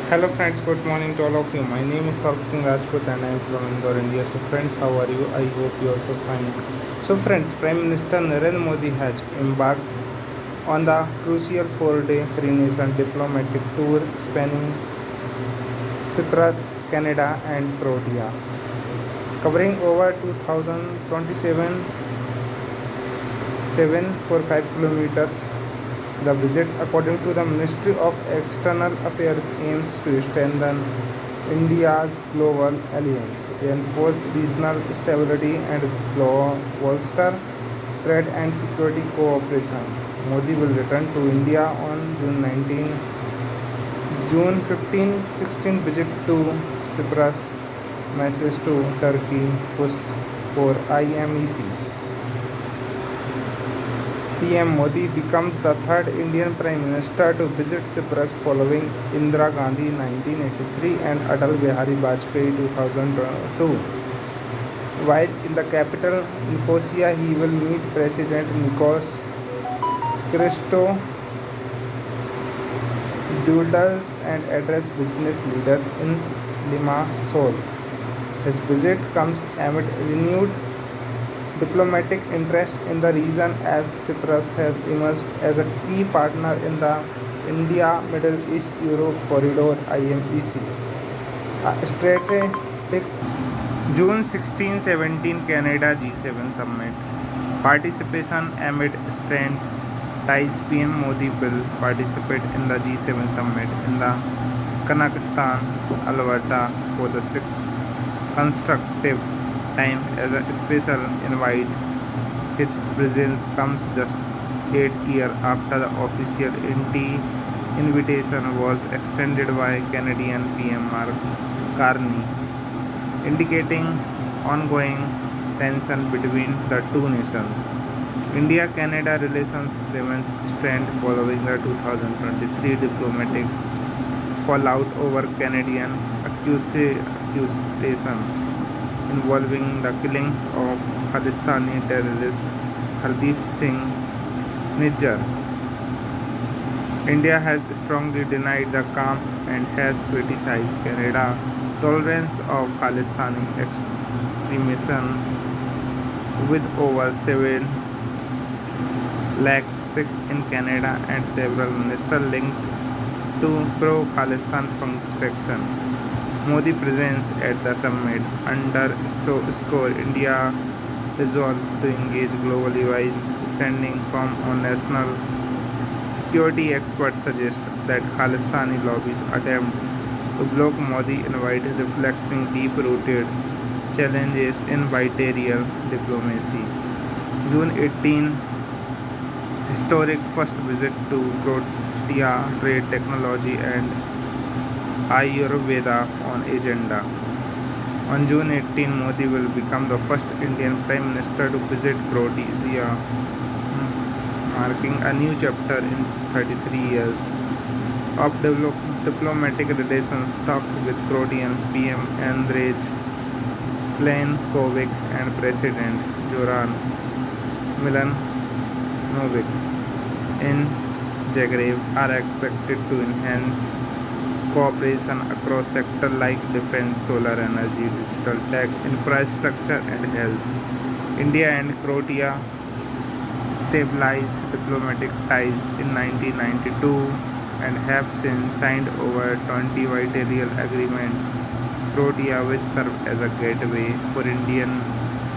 Hello friends, good morning to all of you. My name is Sarp Singh Rajput and I am from Indore, India. So friends, how are you? I hope you are also fine. So friends, Prime Minister Narendra Modi has embarked on the crucial 4-day three-nation diplomatic tour spanning Cyprus, Canada and Croatia, covering over 2027 745 kilometers. The visit, according to the Ministry of External Affairs, aims to strengthen India's global alliance, reinforce regional stability, and bolster trade and security cooperation. Modi will return to India on June 15-16 visit to Cyprus, message to Turkey, push for IMEC. PM Modi becomes the third Indian Prime Minister to visit Cyprus following Indira Gandhi 1983 and Atal Bihari Vajpayee 2002. While in the capital Nicosia, he will meet President Nikos Christodoulou and address business leaders in Limassol. His visit comes amid renewed diplomatic interest in the region as Cyprus has emerged as a key partner in the India Middle East Europe Corridor IMEC. A strategic June 16-17 Canada G7 summit. Participation amid strained ties. PM Modi will participate in the G7 summit in the Kazakhstan, Alberta for the sixth constructive time as a special invite. His presence comes just 8 years after the official invitation was extended by Canadian PM Mark Carney, indicating ongoing tension between the two nations. India-Canada relations remains strained following the 2023 diplomatic fallout over Canadian accusation involving the killing of Khalistani terrorist Hardeep Singh Nijjar. India has strongly denied the claim and has criticized Canada's tolerance of Khalistani extremism, with over 7 lakh Sikhs in Canada and several ministers linked to pro-Khalistan faction. Modi presence at the summit underscore India's resolve to engage globally while standing firm on national security. Experts suggest that Khalistani lobbies attempt to block Modi invite, reflecting deep-rooted challenges in bilateral diplomacy. June 18, historic first visit to Croatia, trade, technology, and Ayurveda on agenda. On June 18, Modi will become the first Indian Prime Minister to visit Croatia, marking a new chapter in 33 years of diplomatic relations. Talks with Croatian PM Andrej Plenković and President Zoran Milanovic in Zagreb are expected to enhance cooperation across sectors like defense, solar energy, digital tech, infrastructure, and health. India and Croatia stabilized diplomatic ties in 1992 and have since signed over 20 bilateral agreements. Croatia, which served as a gateway for Indian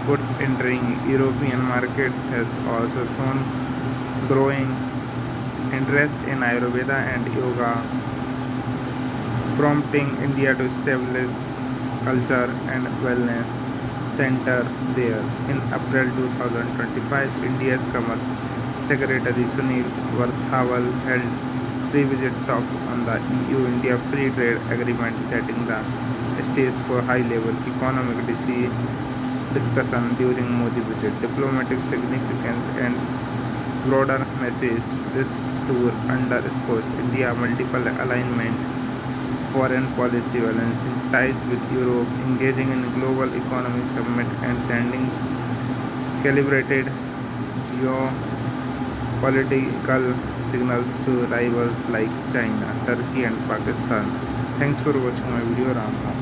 goods entering European markets, has also shown growing interest in Ayurveda and yoga, prompting India to establish culture and wellness center there. In April 2025, India's Commerce Secretary Sunil Varthawal held revisit talks on the EU-India Free Trade Agreement, setting the stage for high-level economic discussion during Modi visit. Diplomatic significance and broader message. This tour underscores India's multiple alignment, foreign policy, balancing ties with Europe, engaging in global economic summit, and sending calibrated geopolitical signals to rivals like China, Turkey, and Pakistan. Thanks for watching my video. Ram Ram.